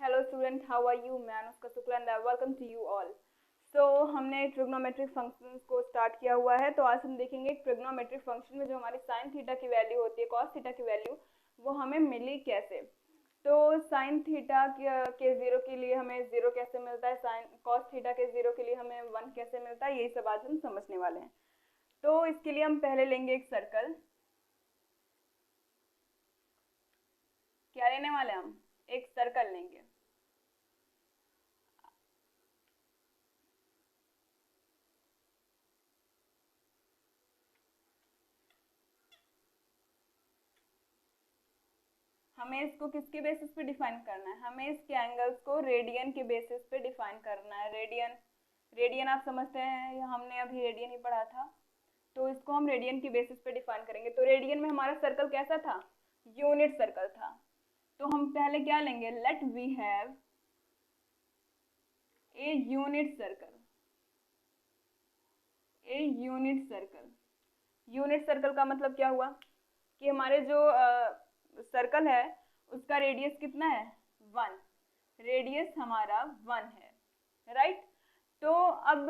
Hello student, how are you? मैं Anushka Shukla and I welcome to you all. So हमने trigonometric functions को start किया हुआ है। तो आज हम देखेंगे ट्रिग्नोमेट्रिक फंक्शन में जो हमारी साइन थीटा की वैल्यू होती है, कॉस थीटा की वैल्यू, वो हमें मिली कैसे। तो साइन थीटा के जीरो के लिए हमें जीरो कैसे मिलता है, साइन कॉस थीटा के जीरो के लिए हमें 1 कैसे मिलता है, यही सब आज हम समझने वाले हैं। तो इसके लिए हम पहले लेंगे एक सर्कल। क्या लेने वाले हम? एक सर्कल लेंगे। हमें इसको किसके बेसिस पे डिफाइन करना है? हमें इसके एंगल्स को रेडियन के बेसिस पे डिफाइन करना है। रेडियन आप समझते हैं, हमने अभी रेडियन ही पढ़ा था। तो इसको हम रेडियन के बेसिस पे डिफाइन करेंगे। तो रेडियन में हमारा सर्कल कैसा था? यूनिट सर्कल था। तो हम पहले क्या लेंगे? Let we have a unit circle. Unit circle का मतलब क्या हुआ कि हमारे जो सर्कल है उसका रेडियस कितना है? 1। रेडियस हमारा 1 है, राइट। तो अब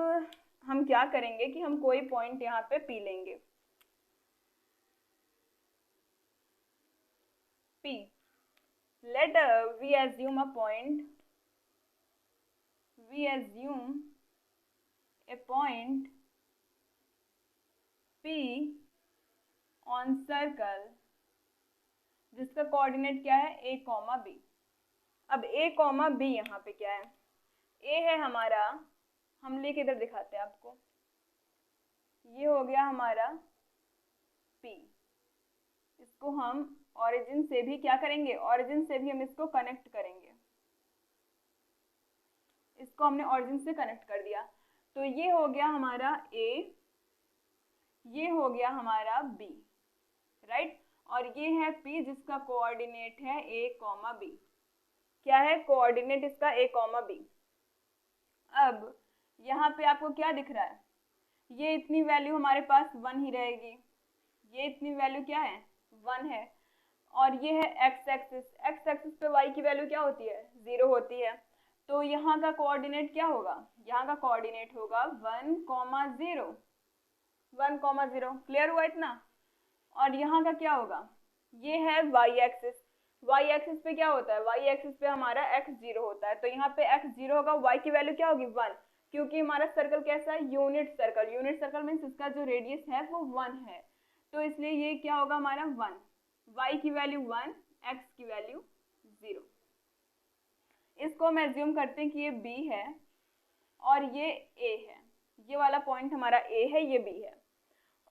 हम क्या करेंगे कि हम कोई पॉइंट यहाँ पे पी लेंगे, P. Let we assume a point. We assume a point P on circle जिसका कोऑर्डिनेट क्या है? A, B। अब A, B यहाँ पे क्या है? A है हमारा, हम लेके इधर दिखाते हैं आपको, ये हो गया हमारा P। इसको हम ऑरिजिन से भी क्या करेंगे? ऑरिजिन से भी हम इसको कनेक्ट करेंगे। इसको हमने ऑरिजिन से कनेक्ट कर दिया। तो ये हो गया हमारा A, ये हो गया हमारा B, राइट। और ये है P जिसका कोऑर्डिनेट है A, B। क्या है कोऑर्डिनेट इसका? A, B। अब यहाँ पे आपको क्या दिख रहा है? ये इतनी वैल्यू हमारे पास 1 ही रहेगी। ये इतनी वैल्यू क्या है? 1 है। और ये है एक्स एक्सिस। एक्स एक्सिस पे y की वैल्यू क्या होती है? 0 होती है। तो यहाँ का कोऑर्डिनेट क्या होगा? यहाँ का कोऑर्डिनेट होगा 1, 0। 1, 0। क्लियर हुआ इतना? और यहाँ का क्या होगा? ये है वाई एक्सिस। वाई एक्सिस पे क्या होता है? वाई एक्सिस पे हमारा x 0 होता है। तो यहाँ पे x 0 होगा, y की वैल्यू क्या होगी? 1। क्योंकि हमारा सर्कल कैसा है? Unit circle. Unit circle means इसका जो रेडियस है वो 1 है। तो इसलिए ये क्या होगा हमारा? 1। y की वैल्यू 1, x की वैल्यू 0। इसको हम एज्यूम करते हैं कि ये b है और ये a है। ये वाला पॉइंट हमारा a है, ये b है।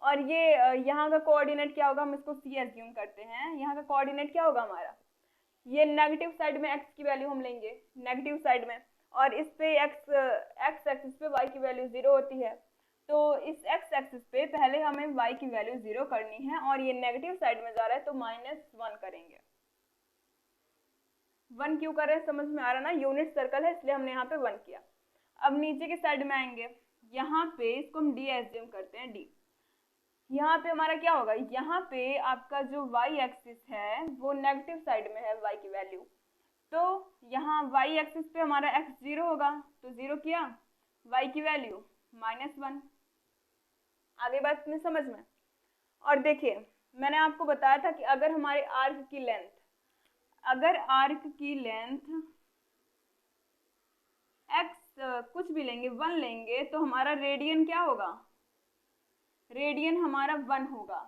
और ये यहाँ का कोऑर्डिनेट क्या होगा? हम इसको c एज्यूम करते हैं। यहाँ का कोऑर्डिनेट क्या होगा हमारा? ये नेगेटिव साइड में x की वैल्यू हम लेंगे, नेगेटिव साइड में। और इस पे x एक्सिस पे y की वैल्यू 0 होती है। तो इस x एक्सिस पे पहले हमें y की वैल्यू 0 करनी है और ये नेगेटिव साइड में जा रहा है तो -1 करेंगे। 1 क्यों कर रहे हैं? समझ में आ रहा ना? यूनिट सर्कल है इसलिए हमने यहाँ पे 1 किया। अब नीचे के साइड में आएंगे, यहाँ पे इसको हम d एज्यूम करते हैं, d। यहाँ पे हमारा क्या होगा? यहाँ पे आपका जो y एक्सिस है वो नेगेटिव साइड में है y की वैल्यू। तो यहाँ y एक्सिस पे हमारा x 0 होगा, तो 0 किया, y की वैल्यू -1। आगे बात में समझ में? और देखिए मैंने आपको बताया था कि अगर हमारे आर्क की लेंथ, x कुछ भी लेंगे, 1 लेंगे, तो हमारा रेडियन क्या होगा? रेडियन हमारा 1 होगा।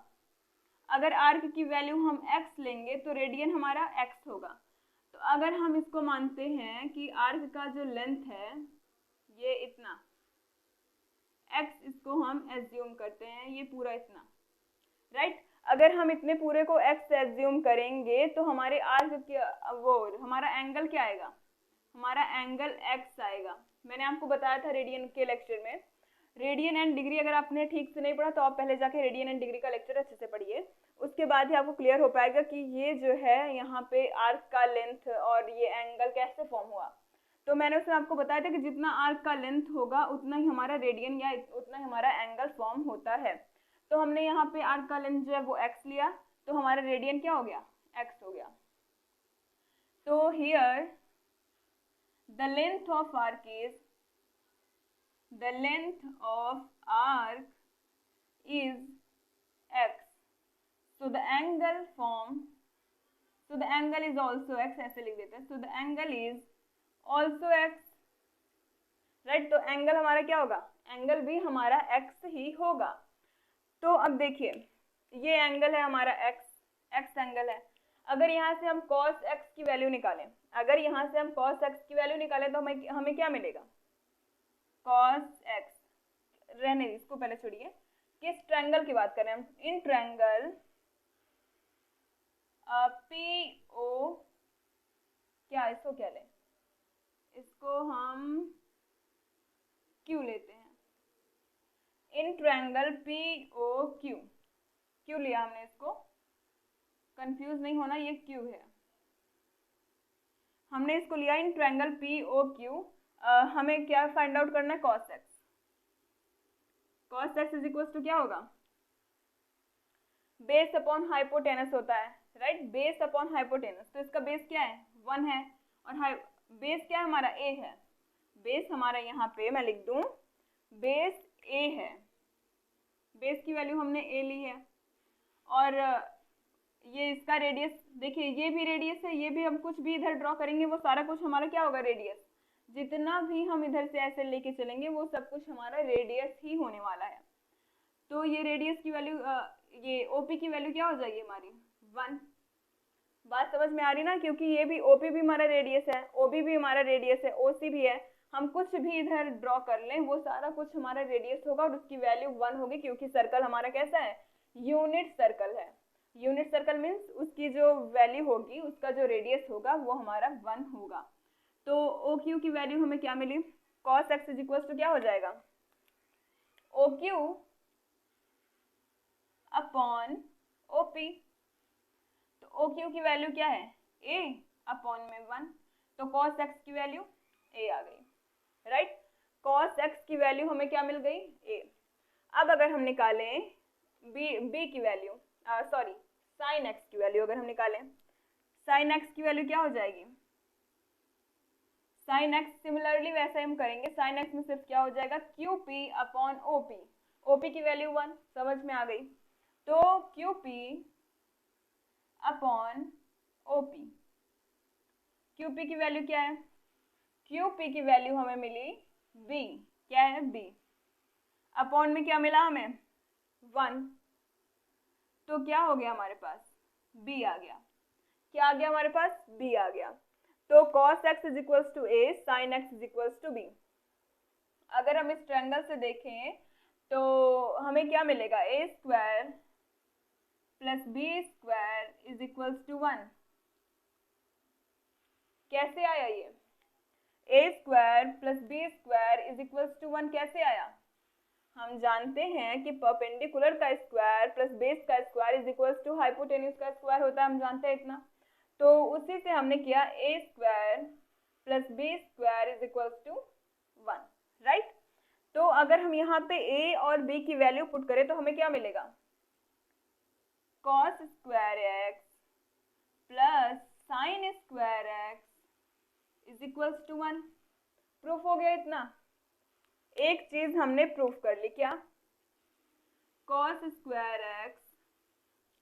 अगर आर्क की वैल्यू हम x लेंगे तो रेडियन हमारा x होगा। तो अगर हम इसको मानते हैं कि आर्क का जो लेंथ है ये इतना, x इसको हम एज्यूम करते हैं ये पूरा इतना, राइट। अगर हम इतने पूरे को x एज्यूम करेंगे तो हमारे आर्क की हमारा एंगल क्या आएगा? हमारा एंगल x आएगा। मैंने आपको बताया था रेडियन के लेक्चर में। रेडियन एंड डिग्री अगर आपने ठीक से नहीं पढ़ा तो आप पहले जाके रेडियन एंड डिग्री का लेक्चर अच्छे से पढ़िए, उसके बाद ही आपको क्लियर हो पाएगा कि ये जो है यहाँ पे आर्क का लेंथ और ये एंगल कैसे फॉर्म हुआ। तो मैंने उसमें आपको बताया था कि जितना आर्क का लेंथ होगा उतना ही हमारा रेडियन या उतना ही हमारा एंगल फॉर्म होता है। तो हमने यहाँ पे आर्क का लेंथ जो है वो x लिया, तो हमारा रेडियन क्या हो गया? x हो गया। तो here the length of arc is x, so the angle is also x, ऐसे लिख देते हैं, so the angle is also x, right. तो एंगल हमारा क्या होगा, एंगल भी हमारा x ही होगा। तो अब देखिए ये एंगल है हमारा x एंगल है। अगर यहाँ से हम cos x की वैल्यू निकालें, तो हमें क्या मिलेगा, cos x, रहने दी इसको, पहले छोड़िए, किस ट्रायंगल की बात कर रहे हैं हम, इन ट्रायंगल PO, क्या इसको क्या लें, इसको हम Q लेते हैं, इन ट्रायंगल POQ, Q लिया हमने, इसको कंफ्यूज नहीं होना, ये Q है, हमने इसको लिया इन ट्रायंगल POQ। हमें क्या फाइंड आउट करना है, cos x is equal to क्या होगा, बेस अपॉन हाइपोटेनस होता है, राइट, बेस अपॉन हाइपोटेनस। तो इसका बेस क्या है, 1 है, और बेस क्या है हमारा, a है, बेस हमारा यहाँ पे मैं लिख दूं, बेस a है, बेस की वैल्यू हमने a ली है, और ये इसका रेडियस, देखिए ये भी रेडियस है, ये भी, हम कुछ भी इधर ड्रॉ करेंगे वो सारा कुछ हमारा क्या होगा, रेडियस, जितना भी हम इधर से ऐसे लेके चलेंगे वो सब कुछ हमारा रेडियस ही होने वाला है। तो ये रेडियस की वैल्यू, ये OP की वैल्यू क्या हो जाएगी हमारी, 1। बात समझ में आ रही ना, क्योंकि ये भी OP भी हमारा रेडियस है, OB भी हमारा रेडियस है, OC भी है, हम कुछ भी इधर ड्रॉ कर लें वो सारा कुछ हमारा रेडियस होगा और उसकी वैल्यू 1 होगी, क्योंकि सर्कल हमारा कैसा है, यूनिट सर्कल है। यूनिट सर्कल मीन्स उसकी जो वैल्यू होगी, उसका जो रेडियस होगा वो हमारा 1 होगा। तो OQ की वैल्यू हमें क्या मिली, cos x is equal to क्या हो जाएगा, OQ अपॉन OP। तो OQ की वैल्यू क्या है, A अपॉन में 1, तो cos x की वैल्यू A आ गई, राइट। cos x की वैल्यू हमें क्या मिल गई, A। अब अगर हम निकालें B की वैल्यू, सॉरी sin x की वैल्यू अगर हम निकालें, sin x की वैल्यू क्या हो जाएगी, sin x सिमिलरली वैसे हम करेंगे, sin x में सिर्फ क्या हो जाएगा, QP अपॉन OP, OP की वैल्यू 1, समझ में आ गई। तो QP अपॉन OP, QP की वैल्यू क्या है, QP की वैल्यू हमें मिली B, क्या है B, अपॉन में क्या मिला हमें 1, तो क्या हो गया हमारे पास, B आ गया, क्या आ गया हमारे पास, B आ गया। तो cos x is equals to A, sin x is equals to B। अगर हम इस ट्रायंगल से देखें तो हमें क्या मिलेगा, A square plus B square is equals to 1। कैसे आया ये, A square plus B square is equals to 1 कैसे आया, हम जानते हैं कि परपेंडिकुलर का स्क्वायर प्लस बेस का square is equals to hypotenuse का स्क्वायर होता है, हम जानते हैं इतना। तो उसी से हमने किया A square plus B square is equals to 1, right. तो अगर हम यहाँ पे A और B की वैल्यू पुट करें तो हमें क्या मिलेगा, cos square x plus sine square x is equals to 1। Proof हो गया इतना, एक चीज हमने प्रूफ कर ली, क्या, cos square x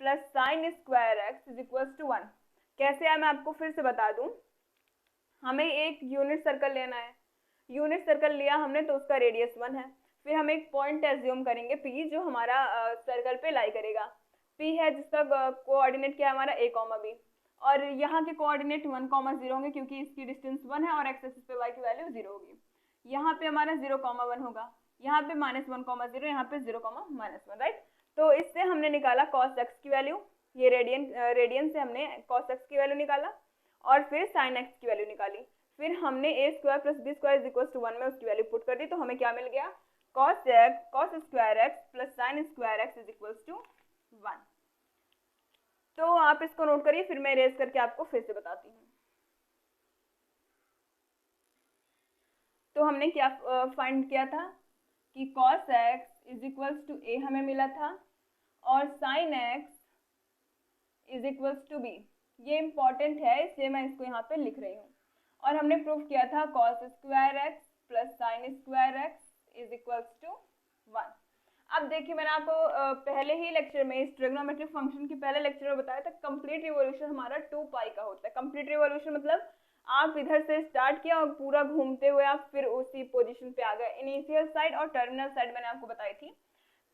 plus sine square x is equals to 1। कैसे है मैं आपको फिर से बता दूं, हमें एक यूनिट सर्कल लेना है, यूनिट सर्कल लिया हमने तो उसका रेडियस 1 है, फिर हम एक पॉइंट एज्यूम करेंगे P जो हमारा सर्कल पे लाई करेगा, P है जिसका कोऑर्डिनेट क्या है हमारा a, b, और यहाँ के कोऑर्डिनेट 1, 0 होंगे क्योंकि इसकी डिस्टेंस 1 है और एक्स एक्सिस पे y की वैल्यू 0 होगी। यहाँ पे हमारा 0, 1 होगा, यहाँ पे -1, 0, यहाँ पे 0, -1, राइट। तो इससे हमने निकाला cos x की वैल्यू, ये रेडियन से हमने cos x की वैल्यू निकाला और फिर sin x की वैल्यू निकाली, फिर हमने A square plus B square is equal to 1 में उसकी वैल्यू पुट कर दी, तो हमें क्या मिल गया, cos square x plus sin square x is equal to 1। तो आप इसको नोट करिए, फिर मैं इरेज करके आपको फिर से बताती हूँ। तो हमने क्या फाइंड किया था कि cos x is equal to A हमें मिला था और sin x is equals to B। ये इंपॉर्टेंट है इसलिए मैं इसको यहाँ पे लिख रही हूँ। और हमने प्रूव किया था cos square x plus sine square x is equals to 1। अब देखिए मैंने आपको पहले ही लेक्चर में इस ट्रिग्नोमेट्रिक फंक्शन के पहले लेक्चर में बताया था कंप्लीट रिवॉल्यूशन हमारा 2 पाई का होता है। कंप्लीट रिवॉल्यूशन मतलब आप इधर से स्टार्ट किया और पूरा घूमते हुए आप फिर उसी पोजीशन पे आ गए। इनिशियल साइड और टर्मिनल साइड मैंने आपको बताई थी।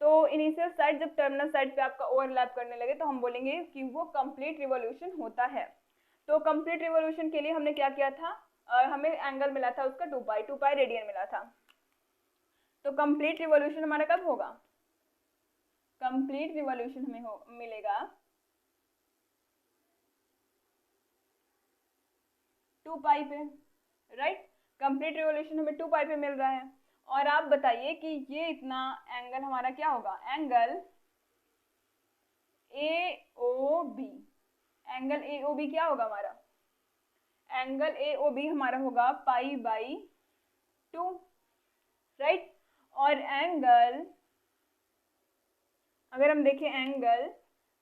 तो इनिशियल साइड जब टर्मिनल साइड पे आपका ओवरलैप करने लगे तो हम बोलेंगे कि वो कंप्लीट रिवॉल्यूशन होता है। तो कंप्लीट रिवॉल्यूशन के लिए हमने क्या किया था, हमें एंगल मिला था उसका 2 पाई रेडियन मिला था। तो कंप्लीट रिवॉल्यूशन हमारा कब होगा, कंप्लीट रिवॉल्यूशन हमें मिलेगा 2 पाई पे, राइट। कंप्लीट रिवॉल्यूशन हमें 2 पाई पे मिल रहा है। और आप बताइए कि ये इतना एंगल हमारा क्या होगा, एंगल AOB। एंगल AOB क्या होगा हमारा, एंगल AOB हमारा होगा π/2, राइट। और एंगल अगर हम देखें एंगल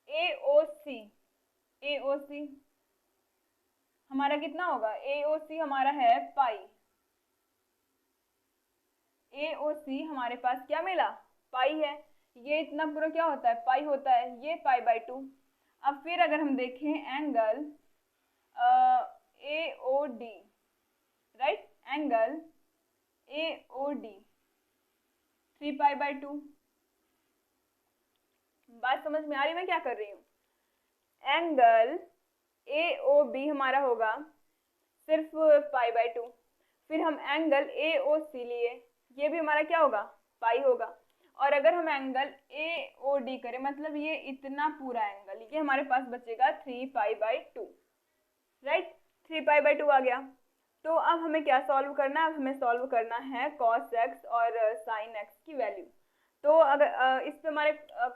AOC हमारा कितना होगा, AOC हमारा है पाई। AOC हमारे पास क्या मिला, पाई है। ये इतना पूरा क्या होता है, पाई होता है, ये π/2। अब फिर अगर हम देखें angle AOD, right, angle AOD 3π/2। बात समझ में आ रही मैं क्या कर रही हूँ। एंगल AOB हमारा होगा सिर्फ π/2। फिर हम एंगल AOC लिए, ये भी हमारा क्या होगा, पाई होगा। और अगर हम एंगल AOD करें मतलब ये इतना पूरा एंगल, ये हमारे पास बचेगा 3π/2, राइट। 3π/2 आ गया। तो अब हमें क्या सॉल्व करना है, अब हमें सॉल्व करना है cos x और sin x की वैल्यू। तो अगर इस पे हमारे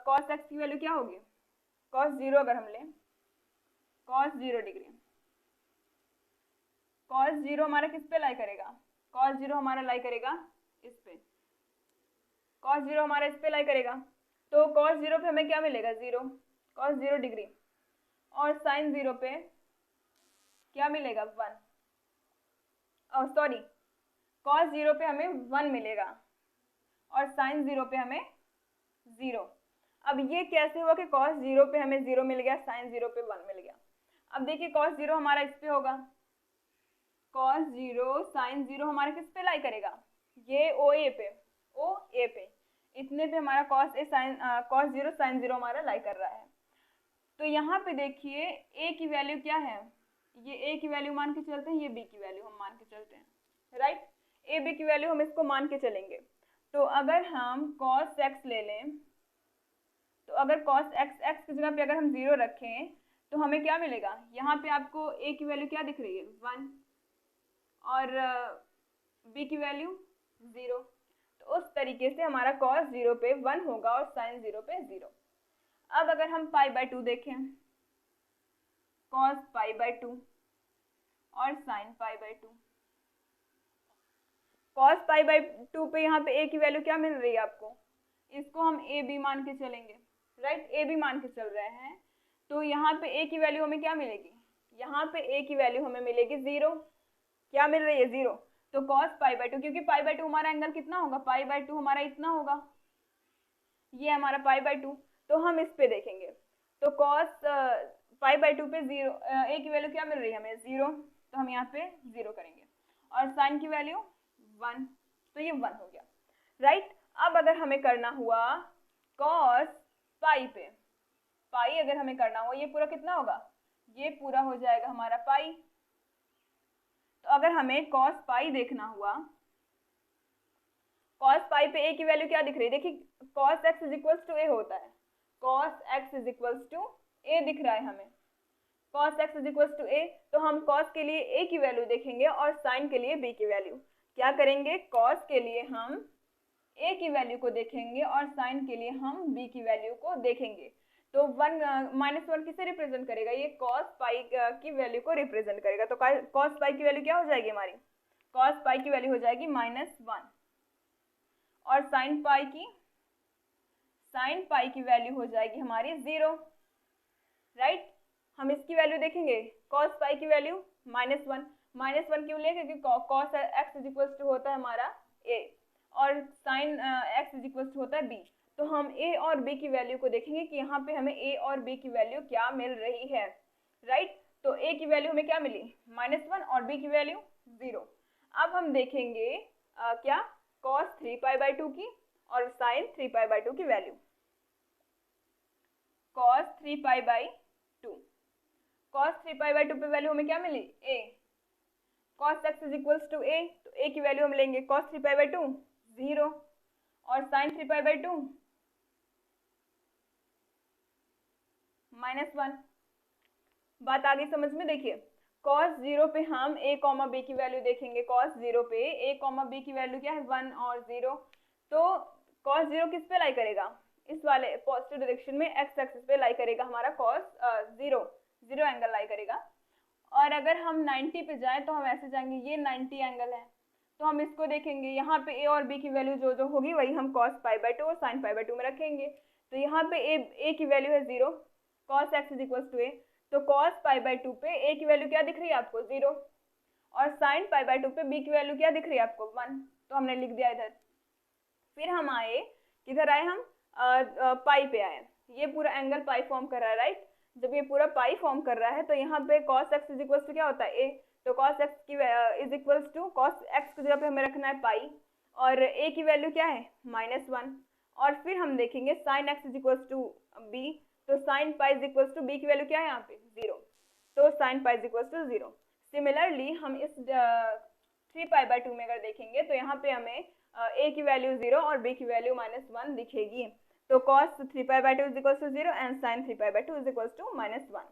cos x की वैल्यू क्या होगी, cos 0 अगर हम लें, cos 0 डिग्री, cos 0 हमारा किस पे लाई करेगा, cos 0 हमारा लाई करेगा इस पे, cos 0 हमारा इस पे लाई करेगा। तो cos 0 पे हमें क्या मिलेगा, 0, cos 0 डिग्री। और sin 0 पे क्या मिलेगा, 1, सॉरी cos 0 पे हमें 1 मिलेगा और sin 0 पे हमें 0। अब ये कैसे हुआ कि cos 0 पे हमें 0 मिल गया, sin 0 पे 1 मिल गया। अब देखिए cos 0 हमारा इस पे होगा, cos 0 sin 0 हमारे किस पे लाई करेगा, ये OA पे, इतने पे हमारा cos 0 sin 0 हमारा लाई कर रहा है। तो यहाँ पे देखिए A की वैल्यू क्या है, ये A की वैल्यू मान के चलते हैं, ये B की वैल्यू हम मान के चलते हैं, राइट। A B की वैल्यू हम इसको मान के चलेंगे। तो अगर हम cos x ले लें, तो अगर cos x की जगह पे अगर हम 0 रखें तो हमें क्या मिलेगा, यहाँ पे आपको A की वैल्यू क्या दिख रही है, 1, और B की वैल्यू 0। तो उस तरीके से हमारा cos 0 पे 1 होगा और sin 0 पे 0। अब अगर हम π/2 देखें, cos π/2 और sin π/2, cos π/2 पे यहाँ पे A की वैल्यू क्या मिल रही है आपको, इसको हम AB मान के चलेंगे, राइट, AB मान के चल रहे हैं। तो यहाँ पे A की वैल्यू हमें क्या मिलेगी, यहाँ पे A की वैल्यू हमें मिलेगी 0, क्या मिल रही है, 0। तो cos π/2, क्योंकि π/2 हमारा एंगल कितना होगा, π/2 हमारा इतना होगा, ये हमारा π/2। तो हम इस पे देखेंगे, तो cos π/2 पे 0, A की वैल्यू क्या मिल रही है हमें, 0, तो हम यहाँ पे 0 करेंगे। और sin की वैल्यू 1, तो ये 1 हो गया, राइट। अब अगर हमें करना हुआ cos पाई पे, पाई अगर हमें करना हुआ, ये पूरा कितना होगा, ये पूरा हो जाएगा हमारा पाई। तो अगर हमें cos पाई देखना हुआ, cos पाई पे A की वैल्यू क्या दिख रही है, देखिए cos x is equals to A होता है, cos x is equals to A दिख रहा है हमें, cos x is equals to A। तो हम cos के लिए A की वैल्यू देखेंगे और sin के लिए B की वैल्यू। क्या करेंगे, cos के लिए हम A की वैल्यू को देखेंगे और sin के लिए हम B की वैल्यू को देखेंगे। तो 1 किसे रिप्रेजेंट करेगा, ये cos पाई की वैल्यू को रिप्रेजेंट करेगा। तो cos पाई की वैल्यू क्या हो जाएगी हमारी, cos पाई की वैल्यू हो जाएगी -1, और sin पाई की वैल्यू हो जाएगी हमारी 0, राइट। हम इसकी वैल्यू देखेंगे, cos पाई की वैल्यू -1, -1 क्यों ले, क्योंकि cos x is equal to होता है हमारा a और sin x is equal to होता है b। तो हम a और b की वैल्यू को देखेंगे कि यहाँ पे हमें a और b की वैल्यू क्या मिल रही है, राइट। तो a की वैल्यू हमें क्या मिली -1 और b की वैल्यू 0। अब हम देखेंगे क्या cos 3π/2 की और sin 3π/2 की वैल्यू। cos 3π/2 पे वैल्यू हमें क्या मिली a, cos x is equal to a, तो a की वैल्यू हम लेंगे cos 3π/2 0 और sin 3π/2 -1। बात आगे समझ में, देखिए cos 0 पे हम a, b की वैल्यू देखेंगे। cos 0 पे a, b की वैल्यू क्या है 1 और 0। तो cos 0 किस पे लाई करेगा, इस वाले पॉजिटिव डायरेक्शन में x एक्सिस पे लाई करेगा हमारा cos 0 एंगल लाई करेगा। और अगर हम 90 पे जाएं तो हम ऐसे जाएंगे, ये 90 एंगल है, तो हम इसको देखेंगे यहाँ पे a और b की वैल्यू जो होगी वही हम cos π/2 और sin π/2 में रखेंगे। तो यहाँ पे a की वैल्यू है 0, cos x is equal to a, तो cos π/2 पे a की वैल्यू क्या दिख रही है आपको 0 और sin π/2 पे b की वैल्यू क्या दिख रही है आपको 1, तो हमने लिख दिया इधर। फिर हम आए किधर आए, हम पाई पे आए, ये पूरा एंगल पाई फॉर्म कर रहा है, राइट। जब ये पूरा पाई फॉर्म कर रहा है तो यहाँ पे cos x is equal to क्या होता है a, तो cos x की is equal to cos x की जगह पे हमें रखना है पाई और a की वैल्यू क्या है -1। और फिर हम देखेंगे sin x is equal to b, तो sin pi is equal to b की वैल्यू क्या है यहाँ पे 0, तो sin pi is equal to 0। Similarly हम इस 3π/2 में अगर देखेंगे तो यहाँ पे हमें a की वैल्यू 0 और b की वैल्यू -1 दिखेगी। तो cos 3π/2 is equal to 0 and sin 3π/2 is equal to -1।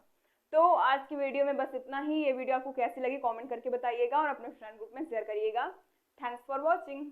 तो आज की वीडियो में बस इतना ही। ये वीडियो आपको कैसी लगी कमेंट करके बताइएगा और अपने फ्रेंड ग्रुप में शेयर करिएगा। Thanks for watching.